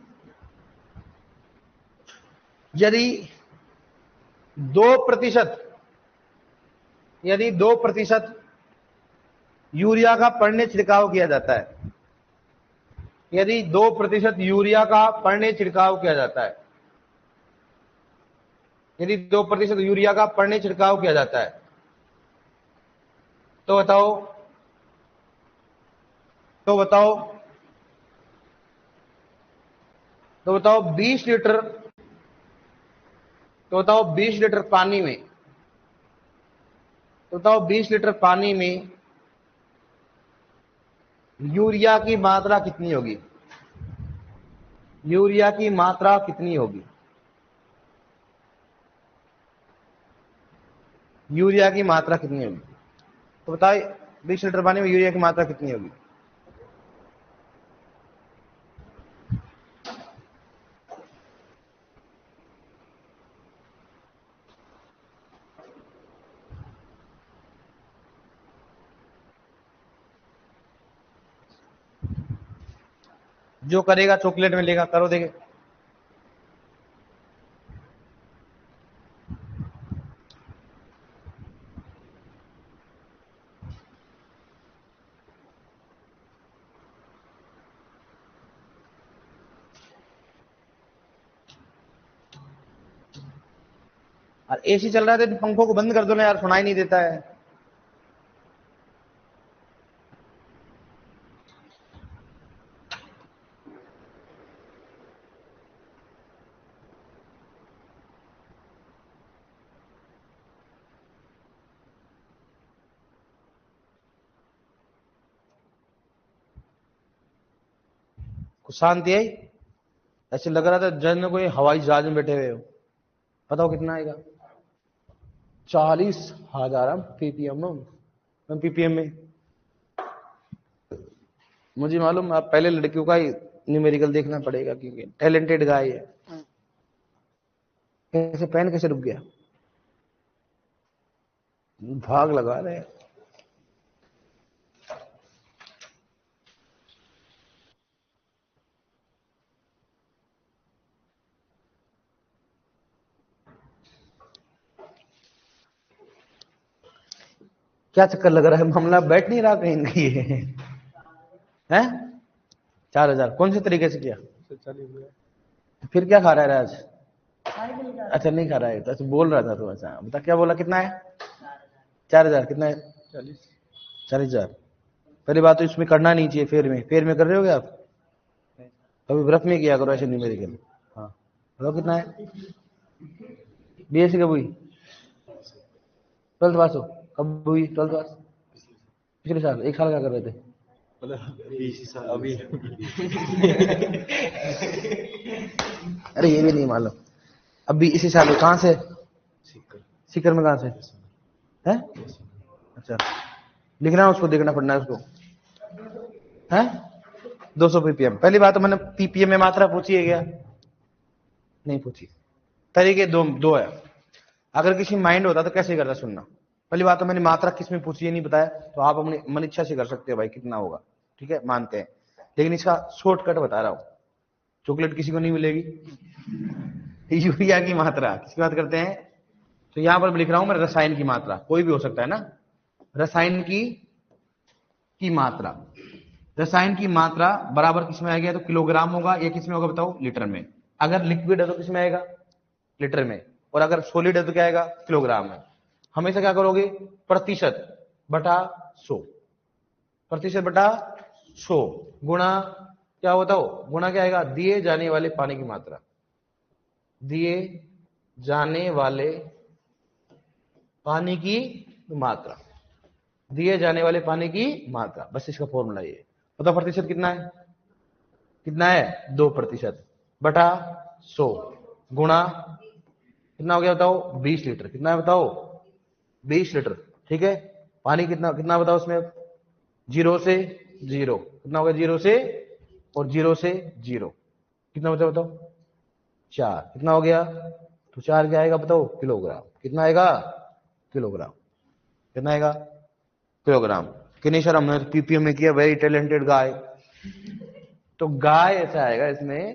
यदि 2%, यदि 2% यूरिया का पड़ने छिड़काव किया जाता है, यदि 2% यूरिया का पड़ने छिड़काव किया जाता है, यदि 2% यूरिया का पड़ने छिड़काव किया जाता है, तो बताओ, तो बताओ, तो बताओ 20 लीटर, तो बताओ 20 लीटर पानी में, तो बताओ 20 लीटर पानी में यूरिया की मात्रा कितनी होगी? यूरिया की मात्रा कितनी होगी? यूरिया की मात्रा कितनी होगी? तो बताइए, 20 लीटर पानी में यूरिया की मात्रा कितनी होगी? जो करेगा चॉकलेट मिलेगा, करो देखे। और एसी चल रहा है तो पंखों को बंद कर दो ना यार, सुनाई नहीं देता है। कुछ शांति आई, ऐसे लग रहा था जन कोई हवाई जहाज में बैठे हुए हो। बताओ कितना आएगा? 40,000 पीपीएम में। मुझे मालूम, आप पहले लड़कियों का ही न्यूमेरिकल देखना पड़ेगा क्योंकि टैलेंटेड गाय है। कैसे पेन कैसे रुक गया? भाग लगा रहे हैं। क्या चक्कर लग रहा है? मामला बैठ नहीं रहा कहीं की है? 4,000 कौन से तरीके से किया? फिर क्या खा रहा है आज? अच्छा नहीं खा रहा है तो अच्छा बोल रहा था तो। अच्छा बता क्या बोला, कितना है? 4,000 कितना है? 40,000। पहली बात तो इसमें करना नहीं चाहिए, फेर में कर रहे होगे आप? कभी व्रत में किया करो ऐसे न्यूमेरिकल। हाँ बताओ कितना है? बीएससी कब हुई? 12th पास हो? कब हुई 12th पास? पिछले साल। 1 साल क्या कर रहे थे? अभी अरे ये भी नहीं मालूम। अभी इसी साल कहां से? सीकर में। कहां से है? अच्छा लिखना उसको, देखना पड़ना है उसको है। 200 पीपीएम। पहली बात तो मैंने पीपीएम में मात्रा पूछी है क्या? नहीं पूछी। तरीके दो है। अगर किसी माइंड होता तो कैसे करता सुनना। पहली बात तो मैंने मात्रा किस में पूछी है नहीं बताया, तो आप अपनी मन इच्छा से कर सकते हो भाई कितना होगा, ठीक है मानते हैं। लेकिन इसका शॉर्टकट बता रहा हूं। चॉकलेट किसी को नहीं मिलेगी। यूरिया की मात्रा किसकी बात करते हैं? तो यहां पर लिख रहा हूं मैं रसायन की मात्रा, कोई भी हो सकता है ना। रसायन की मात्रा, रसायन की मात्रा बराबर किसमें आएगा? तो किलोग्राम होगा। या किसमें होगा बताओ? लीटर में। अगर लिक्विड है तो किसमें आएगा? लीटर में। और अगर सॉलिड है तो क्या आएगा? किलोग्राम में। हमेशा क्या करोगे? प्रतिशत बटा 100, प्रतिशत बटा 100 गुणा क्या बताओ? गुणा क्या आएगा? दिए जाने वाले पानी की मात्रा, दिए जाने वाले पानी की मात्रा, दिए जाने वाले पानी की मात्रा। बस इसका फॉर्मूला ये। बताओ प्रतिशत कितना है? कितना है? 2% बटा 100 गुणा कितना हो गया बताओ? 20 लीटर। कितना है बताओ? 20 लीटर। ठीक है। पानी कितना कितना बताओ उसमें? 0 से 0 कितना हो गया? 0 से और 0 से 0 कितना बचा बताओ? 4। कितना हो गया? तो 4 क्या आएगा बताओ? किलोग्राम। कितना आएगा? किलोग्राम। कितना आएगा? किलोग्राम। कि नहीं सर हमने पीपीएम में किया, वेरी टैलेंटेड गाय। तो गाय ऐसा आएगा इसमें।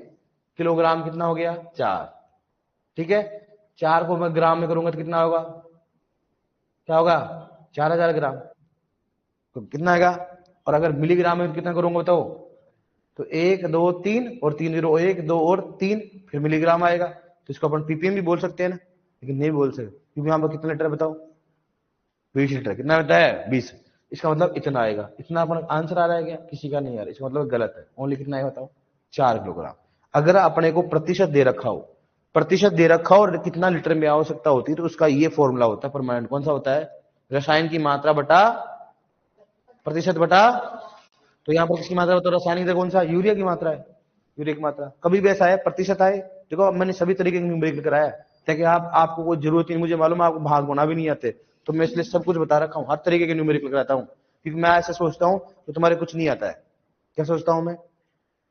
किलोग्राम कितना हो गया? 4। ठीक है। 4 को मैं ग्राम में करूंगा तो कितना होगा? क्या होगा? 4,000 ग्राम। तो कितना आएगा? और अगर मिलीग्राम में कितना करूंगा बताओ? तो 1 2 3 और 3 0, 1 2 और 3 फिर मिलीग्राम आएगा। तो इसको अपन पीपीएम भी बोल सकते हैं ना, लेकिन नहीं बोल सकते क्योंकि यहाँ पर कितना लीटर बताओ? 20 लीटर। कितना होता है? 20। इसका मतलब इतना आएगा। इतना अपन आंसर आ रहा है क्या? किसी का नहीं आ रहा। इसका मतलब गलत है। ओनली कितना है बताओ? 4 किलोग्राम। अगर अपने को प्रतिशत दे रखा हो, प्रतिशत दे रखा हो और कितना लीटर में आवश्यकता होती है, तो उसका ये फॉर्मूला होता है परमानेंट। कौन सा होता है? रसायन की मात्रा बटा प्रतिशत बटा। तो यहां पर किसकी मात्रा बताओ? रासायनिक कौन सा? यूरिया की मात्रा है। यूरिया की मात्रा कभी भी ऐसा है प्रतिशत आए। देखो मैंने सभी तरीके के न्यूमेरिकल कराया ताकि आपको कोई जरूरत नहीं। मुझे मालूम है आपको भाग होना भी नहीं आते, तो मैं इसलिए सब कुछ बता रखा हूं। हर तरीके के न्यूमेरिकल कराता हूं क्योंकि मैं ऐसा सोचता हूं कि तुम्हारे कुछ नहीं आता है। क्या सोचता हूं मैं?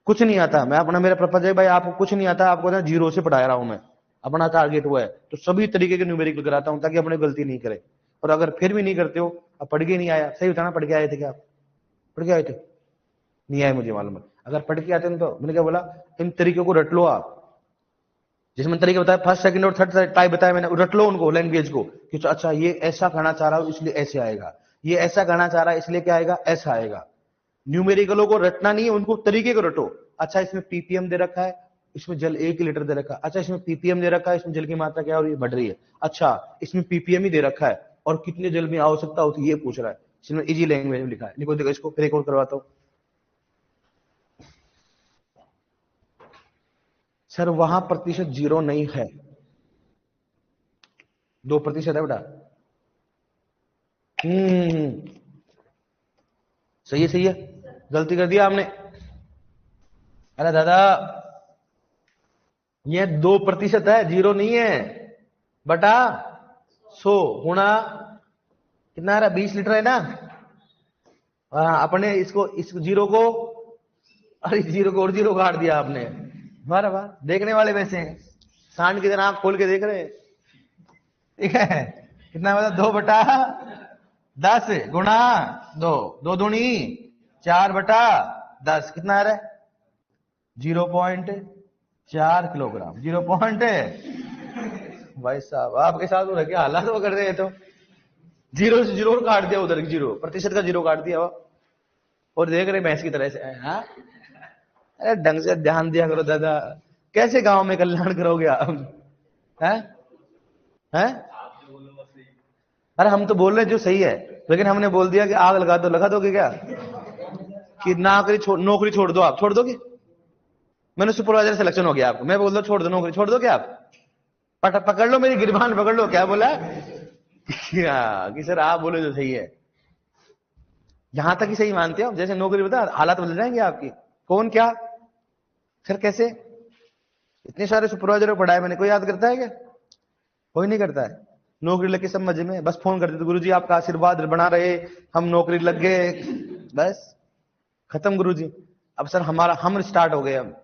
कुछ नहीं आता। मैं अपना मेरा पर्पज है भाई आपको कुछ नहीं आता, आपको ना 0 से पढ़ा रहा हूं मैं। अपना टारगेट हुआ है तो सभी तरीके के न्यूमेरिकल कराता हूं ताकि अपने गलती नहीं करे। और अगर फिर भी नहीं करते हो, अब पढ़ के नहीं आया, सही बताना पढ़ के आए थे क्या आप? पढ़ के आए थे? नहीं आए मुझे मालूम है। अगर पढ़ के आते हैं तो मैंने क्या बोला? इन तरीकों को रट लो आप। जिसमें तरीके बताया फर्स्ट सेकंड और थर्ड टाइप बताया मैंने, रट लो उनको लैंग्वेज को कि अच्छा ये ऐसा कहना चाह रहा हूं इसलिए ऐसे आएगा, ये ऐसा कहना चाह रहा है इसलिए क्या आएगा? ऐसा आएगा। न्यूमेरिकलों को रटना नहीं है, उनको तरीके को रटो। अच्छा इसमें पीपीएम दे रखा है, इसमें जल 1 लीटर दे रखा है। अच्छा, इसमें पीपीएम दे रखा है, इसमें जल की मात्रा क्या हो रही है, बढ़ रही है। अच्छा, इसमें पीपीएम ही दे रखा है और कितने जल में आवश्यकता होती है ये पूछ रहा है। इसमें इजी लैंग्वेज में लिखा है, लिखो देखो इसको, फिर एक और करवाता हूं। सर वहां प्रतिशत 0 नहीं है, 2% है बेटा। सही है, सही है, गलती कर दिया आपने। अरे दादा, ये 2% है, 0 नहीं है। बटा 100 गुणा कितना आ रहा है, 20 लीटर है ना। अपने इसको, इस 0 को, अरे 0 को और 0 काट दिया आपने। वाह वाह, देखने वाले वैसे हैं, सांड की तरह आंख खोल के देख रहे हैं। ठीक है, कितना मतलब 2/10 गुणा 2, 2 दूनी 4/10, कितना आ रहा है 0.4 किलोग्राम। 0 पॉइंट, भाई साहब आपके साथ हो रहा क्या हालात वो कर रहे हैं। तो 0 से 0 काट दिया, उधर 0% का 0 काट दिया और देख रहे भैंस की तरह से। हाँ, अरे ढंग से ध्यान दिया करो दादा, कैसे गांव में कल्याण करोगे आप? हैं हैं? अरे हम तो बोल रहे जो सही है, लेकिन हमने बोल दिया कि आग लगा दो, लगा दोगे क्या? कि नौकरी छोड़ दो, आप छोड़ दोगे? मैंने सुपरवाइजर सिलेक्शन हो गया आपको, मैं बोल दो छोड़ दो नौकरी, छोड़ दोगे आप? पकड़ लो मेरी गिरबान पकड़ लो, क्या बोला? कि सर आप बोले जो सही है, यहां तक ही सही मानते हो। जैसे नौकरी बता, हालात बदल जाएंगे आपकी। कौन क्या सर, कैसे? इतने सारे सुपरवाइजर को पढ़ाया मैंने, कोई याद करता है क्या? कोई नहीं करता है। नौकरी लग के सब मजे में, बस फोन कर देते, गुरुजी आपका आशीर्वाद बना रहे, हम नौकरी लग गए, बस खत्म गुरुजी। अब सर हमारा हम स्टार्ट हो गए। अब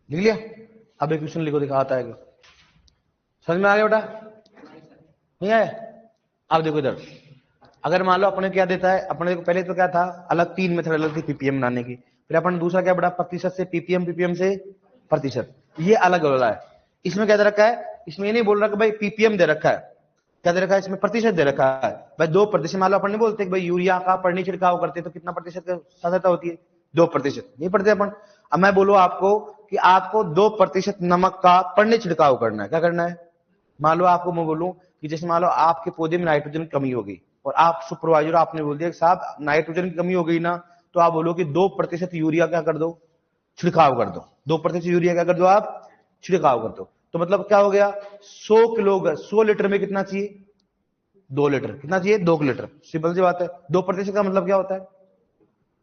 लिख लिया? अब एक क्वेश्चन लिखो, दिखा आता है क्या? समझ में आ गया बेटा? नहीं आया? अब देखो इधर, अगर मान लो अपने क्या देता है, अपने को पहले तो क्या था, अलग 3 मेथड अलग थी पीपीएम बनाने की। फिर अपन दूसरा क्या बड़ा, प्रतिशत से पीपीएम, पीपीएम से प्रतिशत, ये अलग हो रहा है। इसमें क्या दे रखा है, इसमें ये नहीं बोल रहा कि भाई पीपीएम दे रखा है, क्या दे रखा है इसमें, प्रतिशत दे रखा है भाई। 2%। मान लो अपन नहीं बोलते कि भाई यूरिया का पढ़नी छिड़काव करते तो कितना प्रतिशत साध्यता होती है, 2%, नहीं पढ़ते अपन। अब मैं बोलूं आपको कि आपको 2% नमक का पढ़ने छिड़काव करना है, क्या करना है? मान लो आपको मैं बोलूं कि जैसे मान लो आपके पौधे में नाइट्रोजन की कमी हो गई, और आप सुपरवाइजर आपने बोल दिया कि साहब नाइट्रोजन की कमी हो गई ना, तो आप बोलो कि 2% यूरिया क्या कर दो, छिड़काव कर दो। 2% यूरिया क्या कर दो आप, छिड़काव कर दो। तो मतलब क्या हो गया, 100 लीटर में कितना चाहिए, 2 लीटर। कितना चाहिए, 2 लीटर। सिंपल सी बात है। 2% का मतलब क्या होता है,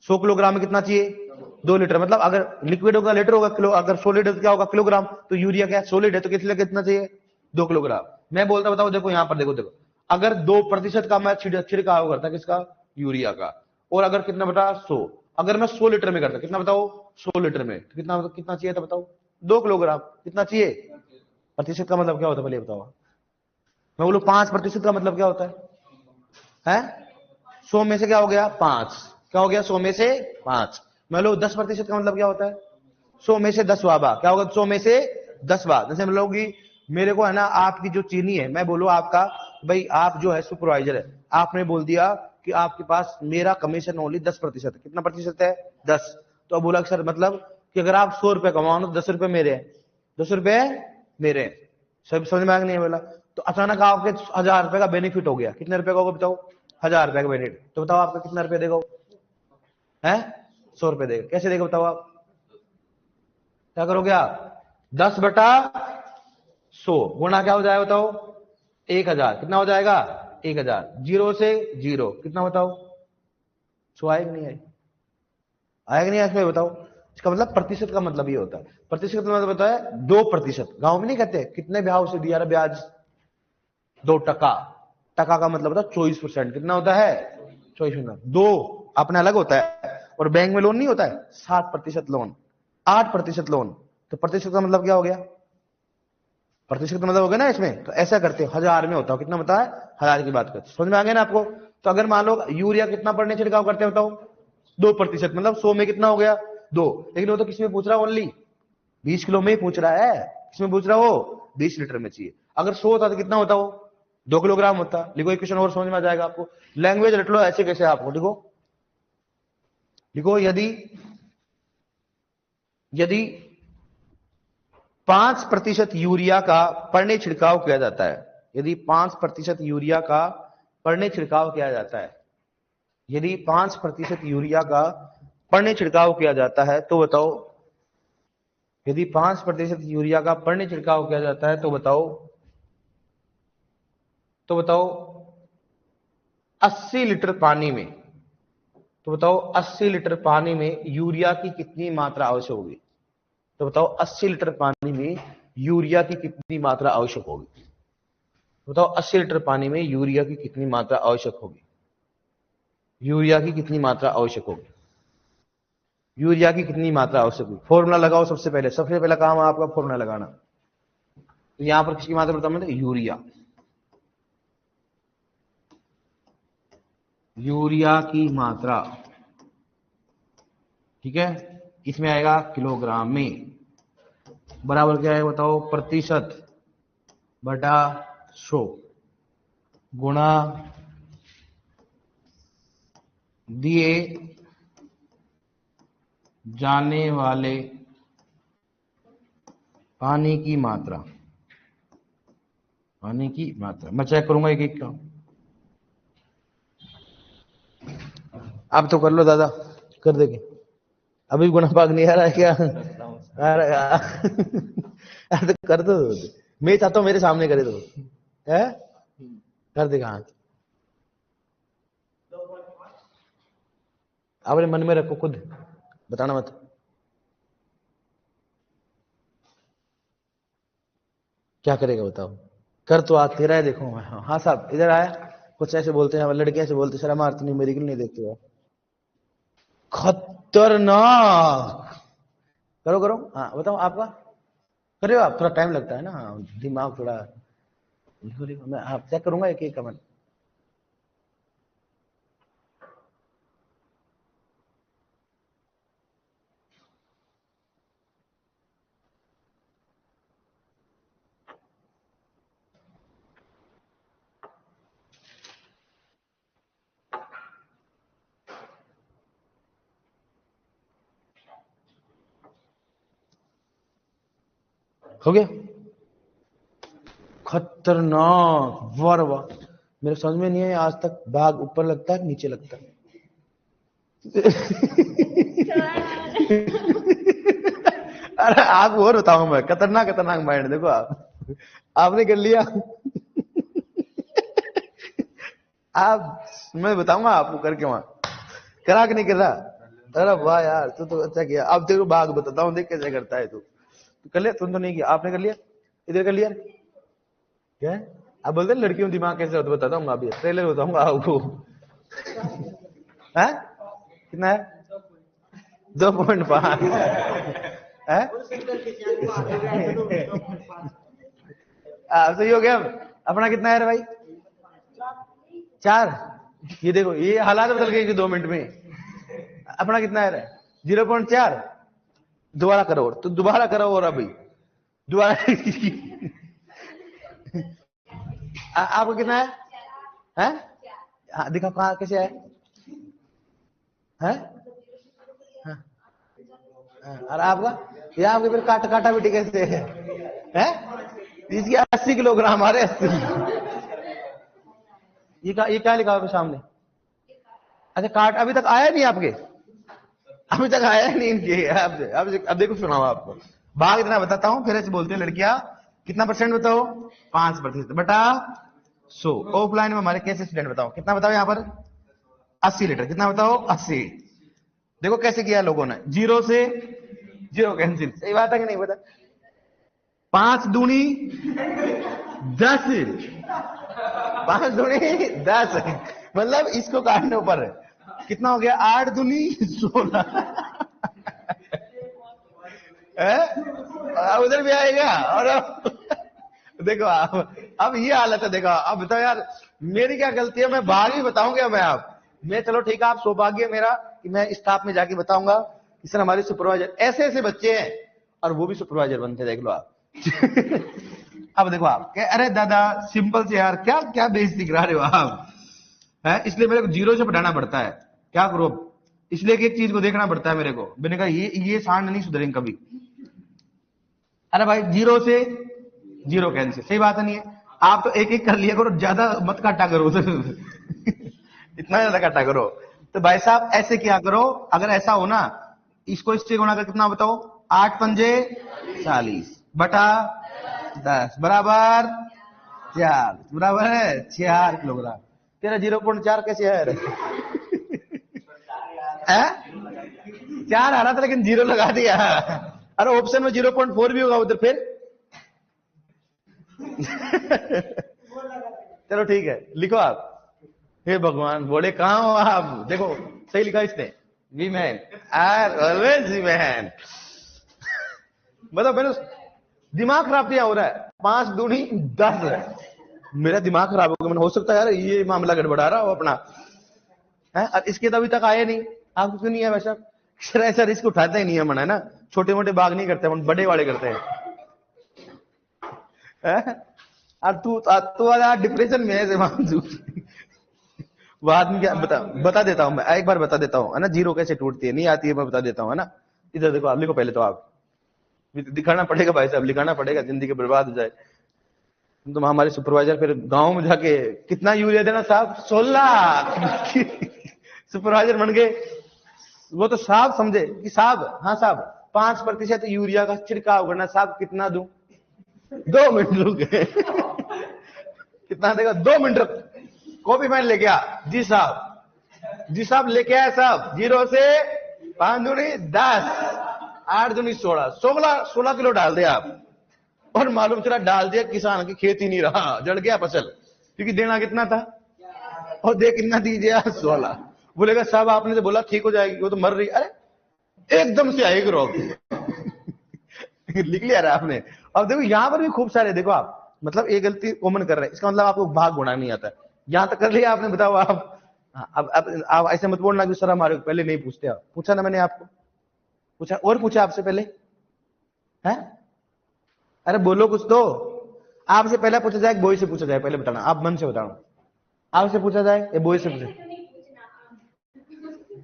100 किलोग्राम में कितना चाहिए, 2 लीटर। मतलब अगर लिक्विड होगा लीटर होगा किलो, अगर सॉलिड क्या होगा किलोग्राम, तो यूरिया क्या सॉलिड है, तो कितना चाहिए, 2 किलोग्राम। मैं बोलता बताओ, देखो यहां पर देखो, देखो अगर 2% का मैं छिड़काव करता, किसका, यूरिया का, और अगर कितना बता 100, अगर मैं 100 लीटर में करता, कितना बताओ, 100 लीटर में, तो कितना कितना चाहिए था बताओ, 2 किलोग्राम। कितना चाहिए, प्रतिशत का मतलब क्या होता है पहले बताओ। मैं बोलू 5% का मतलब क्या होता है? 100 में से क्या हो गया 5, क्या हो गया 100 में से 5। मैं लो 10% का मतलब क्या होता है, 100 में से 10 वाबा, क्या होगा 100 में से 10 बार। जैसे हम लोग मेरे को है ना, आपकी जो चीनी है, मैं बोलूं आपका, भाई आप जो है सुपरवाइजर है, आपने बोल दिया कि आपके पास मेरा कमीशन ओनली 10% है। कितना प्रतिशत है, 10। तो अब बोला सर मतलब कि अगर आप 100 रुपए कमाओ ना, 10 रुपए मेरे हैं, 10 रुपए मेरे हैं। सब समझ में आ नहीं बोला? तो अचानक आपके 1000 रुपए का बेनिफिट हो गया। कितने रुपए का होगा बताओ, 1000 रुपए का बेनिफिट। तो बताओ आपका कितना रुपया देगा, है 100 रुपए देगा। कैसे देगा बताओ आप, क्या करोगे आप, 10/100 गुणा क्या हो जाएगा बताओ, 1000। कितना हो जाएगा, 1000। 0 से 0 कितना बताओ, 100 आएगा नहीं आएगा, आएगा नहीं इसमें बताओ। इसका मतलब प्रतिशत का मतलब ये होता है। प्रतिशत का मतलब होता है 2%। गांव में नहीं कहते कितने ब्याह से दिया ब्याज, 2%। टका का मतलब होता है 24%। कितना होता है? 24%। 2 अपने अलग होता है, और बैंक में लोन नहीं होता है 7% लोन, 8% लोन, तो प्रतिशत का मतलब क्या हो गया? प्रतिशत का मतलब हो गया ना इसमें। तो ऐसा करते हैं, 1000 में होता हो, कितना होता है? 1000 की बात करते, समझ में आ गया ना आपको? तो अगर मान लो यूरिया कितना पड़ने छिड़काव करते हैं बताओ? 2%, मतलब 100 में कितना हो गया? 2। लेकिन वो तो किसमें पूछ रहा है? ओनली 20 किलो में ही पूछ रहा है। किसमें पूछ रहा हो? 20 लीटर में चाहिए। अगर 100 होता तो कितना होता वो? 2 किलोग्राम होता। लिखो, एक क्वेश्चन और समझ में आ जाएगा आपको। लैंग्वेज रट लो ऐसे कैसे आपको। लिखो लिखो, यदि 5% यूरिया का पड़ने छिड़काव किया जाता है, यदि 5% यूरिया का पड़ने छिड़काव किया जाता है, यदि 5% यूरिया का पड़ने छिड़काव किया जाता है, तो बताओ, यदि 5% यूरिया का पड़ने छिड़काव किया जाता है तो बताओ, 80 लीटर पानी में, तो बताओ 80 लीटर पानी में यूरिया की कितनी मात्रा आवश्यक होगी? तो बताओ 80 लीटर पानी में यूरिया की कितनी मात्रा आवश्यक होगी? बताओ 80 लीटर पानी में यूरिया की कितनी मात्रा आवश्यक होगी? यूरिया की कितनी मात्रा आवश्यक होगी? यूरिया की कितनी मात्रा आवश्यक होगी? फॉर्मूला लगाओ। सबसे पहला काम है आपका फॉर्मूला लगाना। तो यहां पर किसकी मात्रा बताओ? मैंने यूरिया, यूरिया की मात्रा, ठीक है, इसमें आएगा किलोग्राम में, बराबर क्या है बताओ? प्रतिशत बटा 100 गुणा दिए जाने वाले पानी की मात्रा। पानी की मात्रा मैं चेक करूंगा एक एक का। आप तो कर लो दादा, कर देंगे। अभी गुणा भाग नहीं आ रहा है क्या? आ रहा है तो कर दो। मैं चाहता हूं मेरे सामने करे तो है, कर देगा। हाँ, अपने मन में रखो, खुद बताना मत। क्या करेगा बताओ? कर तो आज तेरा है, देखो। हाँ साहब, इधर आया। कुछ ऐसे बोलते हैं लड़के, ऐसे बोलते, शर्म आती नहीं, मेरी नहीं देखते हो। खतरनाक। करो करो, हाँ बताओ आपका। करे हो आप? थोड़ा टाइम लगता है ना, दिमाग थोड़ा। लिखो लिखो, मैं आप चेक करूंगा एक एक कमेंट। हो गया? खतरनाक, वाह वाह। मेरे समझ में नहीं है आज तक, बाघ ऊपर लगता है नीचे लगता है? अरे आप और बताऊं मैं, खतरनाक खतरनाक माइंड। देखो आपने कर लिया। आप, मैं बताऊंगा आपको करके वहां, करा कि नहीं कर रहा? अरे वाह यार, तू तो अच्छा किया। अब तेरे को भाग बताता हूँ, देख कैसे करता है तू। कर लिया? तुम तो नहीं किया, आपने कर लिया? इधर कर लिया क्या? आप बोलते हैं लड़कियों दिमाग कैसे होता, बताता हूँ अभी, ट्रेलर बताऊंगा आपको। है कितना है? 2.5 है। सही हो गया। अपना कितना है रे भाई? 4। ये देखो, ये हालात बदल गए 2 मिनट में। अपना कितना है रे? 0.4। दोबारा करो, तो दोबारा करो, और अभी दोबारा। आपको कितना है? हैं? हाँ दिखा, कहाँ कैसे है? हैं? हाँ, हाँ, और आपका? ये आपके फिर काटा काटा बेटी कैसे है? हैं? इसकी 80 किलोग्राम आ रहे, 80। ये क्या लिखा है सामने? अच्छा, काट अभी तक आया नहीं आपके? अभी तक आया नहीं इनके। अब देखो, सुनाओ आपको भाग इतना बताता हूं, फिर ऐसे बोलते हैं लड़कियां। कितना परसेंट बताओ? 5% बटा 100। ऑफलाइन में हमारे कैसे स्टूडेंट बताओ कितना? बताओ यहाँ पर 80 लीटर। कितना बताओ? 80। देखो कैसे किया लोगों ने, 0 से 0 कैंसिल। सही बात है कि नहीं? बता, 5 दूनी 10, 5 दूनी 10, मतलब इसको काटने ऊपर कितना हो गया, 8 दूनी 16। उधर भी आएगा। और देखो आप, अब ये हालत है, देखो अब बताओ यार मेरी क्या गलती है, मैं भाग ही बताऊंगा मैं आप, मैं चलो ठीक है, आप सौभाग्य मेरा कि मैं स्टाफ में जाके बताऊंगा कि सर हमारे सुपरवाइजर ऐसे ऐसे बच्चे हैं, और वो भी सुपरवाइजर बनते, देख लो आप। अब देखो आप, अरे दादा सिंपल से यार, क्या क्या बेइज्जती करा रहे हो आप, है इसलिए मेरे को जीरो से पढ़ाना पड़ता है, क्या करो, इसलिए एक चीज को देखना पड़ता है मेरे को, मैंने कहा ये सांड नहीं सुधरेंगे कभी। अरे भाई जीरो से जीरो कैंसिल, सही बात है नहीं है, आप तो एक एक कर लिया करो, ज्यादा मत काटा करो। इतना ज्यादा काटा करो, तो भाई साहब ऐसे क्या करो, अगर ऐसा हो ना, इसको इससे गुणा कर कितना बताओ, 8 पंजे 40 बटा 10 बराबर 4, बराबर है 4 किलोग्राम। तेरा 0.4 कैसे है? 4 आ रहा था लेकिन 0 लगा दिया। अरे ऑप्शन में 0.4 भी होगा उधर फिर। चलो ठीक है, लिखो आप। हे भगवान, बोले कहां हो आप, देखो सही लिखा इसने, women are always women. मतलब मैंने दिमाग खराब क्या हो रहा है, 5 दूनी 10 है, मेरा दिमाग खराब हो गया, मैंने हो सकता है यार ये मामला गड़बड़ा रहा हो अपना है, और इसके तो अभी तक आए नहीं, आपको क्यों नहीं है वैसा? सर ऐसा रिस्क उठाते ही नहीं है मन, है ना, छोटे मोटे बाग नहीं करते, हम बड़े वाले करते हैं। और तू डिप्रेशन में है मानसू। बाद में क्या बता देता हूं मैं, एक बार बता देता हूं, है ना, जीरो कैसे टूटती है, नहीं आती है, मैं बता देता हूं, है ना। इधर देखो, आप लिखो पहले, तो आप दिखाना पड़ेगा भाई साहब, लिखाना पड़ेगा, जिंदगी बर्बाद हो जाए। तुम हमारे सुपरवाइजर फिर गांव में जाके कितना यूरिया देना साहब, 16 सुपरवाइजर बन गए, वो तो साहब समझे कि साहब, हाँ साहब 5% यूरिया का छिड़काव करना साहब, कितना दूं, 2 मिनट रुक गए। कितना देगा, 2 मिनट रुक, कॉपी पेन लेके आ, जी साहब लेके आया साहब, 0 से 5 दूनी 10, 8 दूनी 16 किलो डाल दिया आप, और मालूम चला डाल दिया, किसान की खेती नहीं रहा, जड़ गया फसल, क्योंकि देना कितना था, और दे कितना दीजिए 16। बोलेगा साहब आपने तो बोला ठीक हो जाएगी, वो तो मर रही, अरे एकदम से आएगी रोग। लिख लिया आपने। अब देखो यहां पर भी खूब सारे, देखो आप मतलब एक गलती कॉमन कर रहे हैं, इसका मतलब आपको भाग गुणा नहीं आता, यहां तक कर लिया आपने, बताओ आप। अब आप ऐसे मत बोलना कि सर हमारे पहले नहीं पूछते, आप पूछा ना मैंने आपको, पूछा और पूछा आपसे पहले है, अरे बोलो कुछ तो, आपसे पहले पूछा जाए बॉय से पूछा जाए, पहले बताना, आप मन से बताना, आपसे पूछा जाए या बॉय से पूछा,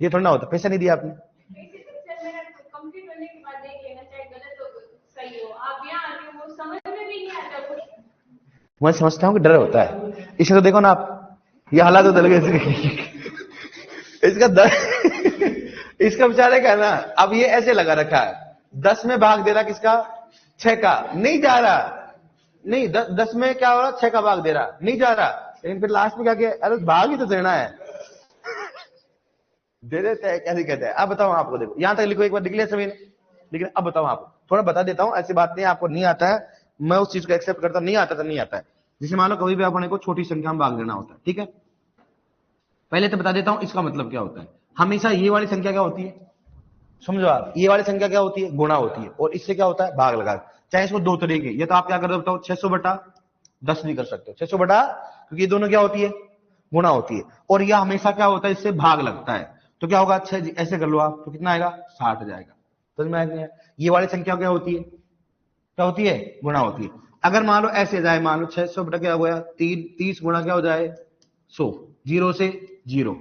ये थोड़ा ना होता, पैसा नहीं दिया आपने, मैं समझता हूँ कि डर होता है, इसे तो देखो ना आप, ये हालात तो दल गए इसका इसका बेचारे का ना, अब ये ऐसे लगा रखा है, 10 में भाग दे रहा किसका, 6 का, नहीं जा रहा, नहीं 10 में क्या हो रहा, 6 का भाग दे रहा, नहीं जा रहा, लेकिन फिर लास्ट में क्या किया, अरे भाग ही तो देना है, दे देते हैं, क्या दिक्कत है। अब बताओ आपको, देखो यहां तक लिखो, एक बार लिख लिया सभी ने, लेकिन अब बताओ आपको, थोड़ा बता देता हूं, ऐसी बात नहीं आपको नहीं आता है, मैं उस चीज को एक्सेप्ट करता, नहीं आता तो नहीं आता है। जैसे मान लो कभी भी अपने को छोटी संख्या में भाग देना होता है, ठीक है, पहले तो बता देता हूं इसका मतलब क्या होता है। हमेशा ये वाली संख्या क्या होती है, समझो आप, ये वाली संख्या क्या होती है, गुणा होती है, और इससे क्या होता है, भाग लगा, चाहे इसको 2 तरीके, ये तो आप क्या कर रहे हो, 600 बटा 10 भी कर सकते हो, 600 बटा, क्योंकि ये दोनों क्या होती है, गुणा होती है, और यह हमेशा क्या होता है, इससे भाग लगता है, तो क्या होगा, 6 ऐसे कर लो आप, तो कितना आएगा, 60 जाएगा, समझ में आएगा। ये वाली संख्या क्या होती है, क्या होती है, गुणा होती है। अगर मान लो ऐसे जाए, मान लो 600 बटा क्या हो गया, 30 गुणा क्या हो जाए, 100, 0 से 0।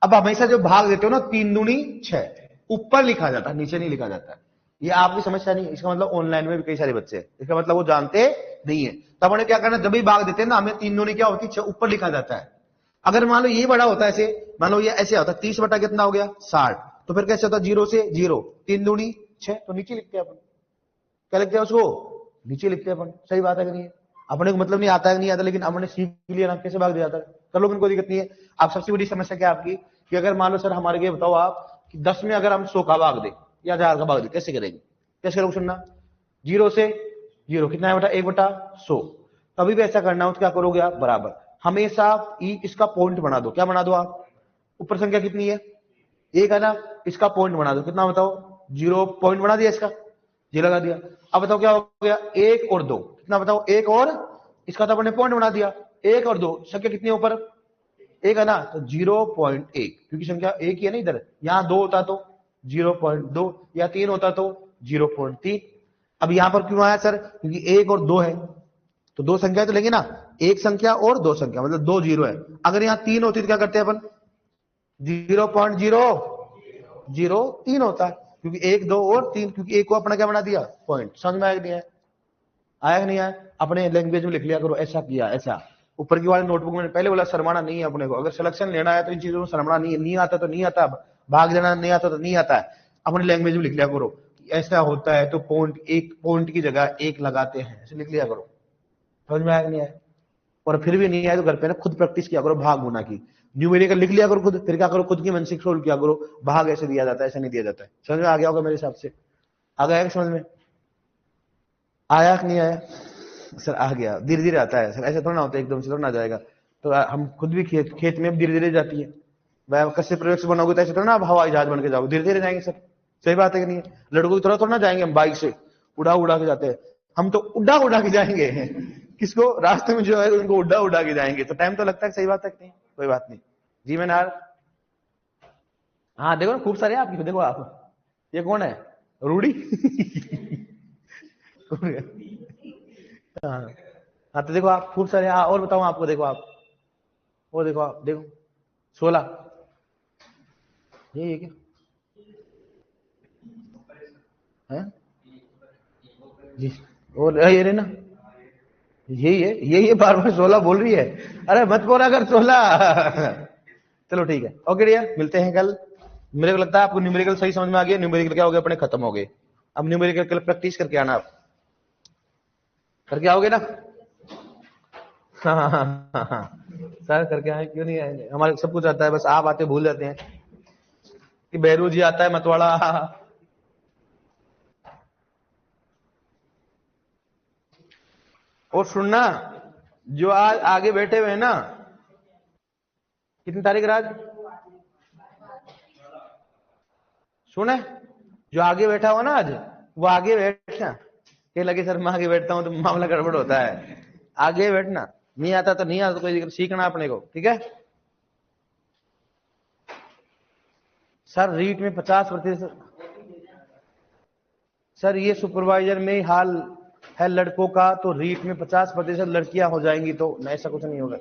अब हमेशा जो भाग देते हो ना, 3 दूनी 6, ऊपर लिखा जाता है, नीचे नहीं लिखा जाता है, ये आपकी समस्या नहीं, इसका मतलब ऑनलाइन में भी कई सारे बच्चे हैं, इसका मतलब वो जानते नहीं है, तब उन्हें क्या करना, जब भी भाग देते हैं ना, हमें 3 दूनी क्या होती है, 6 ऊपर लिखा जाता है। अगर मान लो ये बड़ा होता है, ऐसे मान लो ये ऐसे होता है, 30 बटा कितना हो गया, 60, तो फिर कैसे होता है, 0 से 0, 3 दूनी 6, तो नीचे लिखते हैं अपन, क्या लिखते हैं उसको, नीचे लिखते हैं अपन, सही बात है कि नहीं है, अपने को मतलब नहीं आता है, नहीं आता, लेकिन हमने सीख लिया ना, कैसे भाग दिया जाता है, कर लो, कोई दिक्कत नहीं है। आप सबसे बड़ी समस्या क्या आपकी, कि अगर मान लो सर हमारे लिए बताओ आप, कि 10 में अगर हम 100 का भाग दे या 1000 का भाग दे, कैसे करेंगे, कैसे करोगे, सुनना, 0 से 0 कितना है बेटा, 1/100, कभी भी ऐसा करना हो तो क्या करोगे आप, बराबर, हमेशा इसका पॉइंट बना दो। क्या बना दो आप? ऊपर संख्या कितनी है? एक है ना, इसका पॉइंट बना दो। कितना बताओ? 0 पॉइंट बना दिया, इसका 0 लगा दिया। अब बताओ क्या हो गया? 1 और 2। कितना बताओ? 1 और, इसका तो अपने पॉइंट बना दिया। 1 और 2 संख्या कितनी है ऊपर? 1 है ना, तो 0.1, क्योंकि संख्या 1 ही है ना इधर। यहां 2 होता तो 0.2, या 3 होता तो 0.3। अब यहां पर क्यों आया सर? क्योंकि 1 और 2 है, तो 2 संख्या तो लेंगे ना, 1 संख्या और 2 संख्या, मतलब 2 जीरो है। अगर यहाँ 3 होती तो क्या करते हैं अपन? 0.003 होता है, क्योंकि 1 2 और 3, क्योंकि 1 को अपना क्या बना दिया? पॉइंट। समझ में आया कि नहीं आया? आया कि नहीं आया? अपने लैंग्वेज में लिख लिया करो, ऐसा किया ऐसा। ऊपर की वाले नोटबुक में पहले बोला शर्माना नहीं है अपने को। अगर सिलेक्शन लेना है तो इन चीजों में शर्माना नहीं है। नहीं आता तो नहीं आता, भाग जाना नहीं आता तो नहीं आता है। अपनी लैंग्वेज में लिख लिया करो, ऐसा होता है तो पॉइंट, एक पॉइंट की जगह 1 लगाते हैं, ऐसे लिख लिया करो। समझ में आया कि नहीं आया? और फिर भी नहीं आया तो घर पे ना खुद प्रैक्टिस किया करो भाग गुना की। न्यूमेरिकल लिख लिया करो खुद, फिर क्या करो? खुद की मानसिक सोल्व किया करो, भाग ऐसे दिया जाता है, ऐसे नहीं दिया जाता है। समझ में आ गया होगा मेरे हिसाब से? आ गया समझ में? आया कि नहीं आया? सर आ गया, धीरे धीरे आता है सर, ऐसे थोड़ा ना होता है एकदम से थोड़ा ना जाएगा। तो हम खुद भी खेत में धीरे धीरे जाती है। वह कस्य प्रयोग से बनोगे तो ऐसे थोड़ा ना आप हवाई जहाज बन के जाओगे, धीरे धीरे जाएंगे सर। सही बात है कि नहीं? लड़कों की थोड़ा थोड़ा ना जाएंगे हम बाइक से उड़ा उड़ा के जाते हैं, हम तो उड़ा उड़ा के जाएंगे। किसको? रास्ते में जो है उनको उड़ा उड़ा के जाएंगे, तो टाइम तो लगता है। सही बात है कि नहीं? कोई बात नहीं जी। मैंने हाँ देखो ना, खूब सारे आपकी, देखो आप, ये कौन है? रूडी। हाँ हाँ, तो देखो आप खूब सारे। और बताओ आपको, देखो आप, वो देखो आप, देखो 16, यही है क्या? है जी, और ये रे ना, यही है बार बार 16 बोल रही है। अरे मत बोला कर 16। चलो ठीक है, ओके डियर, मिलते हैं कल। मेरे को लगता है आपको न्यूमेरिकल सही समझ में आ गया। न्यूमेरिकल क्या हो गया? अपने खत्म हो गए। अब न्यूमेरिकल कल प्रैक्टिस करके आना, आप करके आओगे ना? हाँ हाँ हाँ हाँ, सर करके आए, क्यों नहीं आएंगे? हमारे सब कुछ आता है, बस आप आते भूल जाते हैं कि बहरू जी आता है मतवाड़ा। और सुनना, जो आज आगे बैठे हुए हैं ना, कितनी तारीख राज? सुने, जो आगे बैठा हुआ ना आज, वो आगे बैठना। ये लगे सर मैं आगे बैठता हूं तो मामला गड़बड़ होता है। आगे बैठना, नहीं आता तो नहीं आता, तो कोई दिक्कत, सीखना अपने को, ठीक है? सर रीट में 50%। सर ये सुपरवाइजर में ही हाल है लड़कों का, तो रीट में 50% लड़कियां हो जाएंगी, तो ऐसा कुछ नहीं होगा।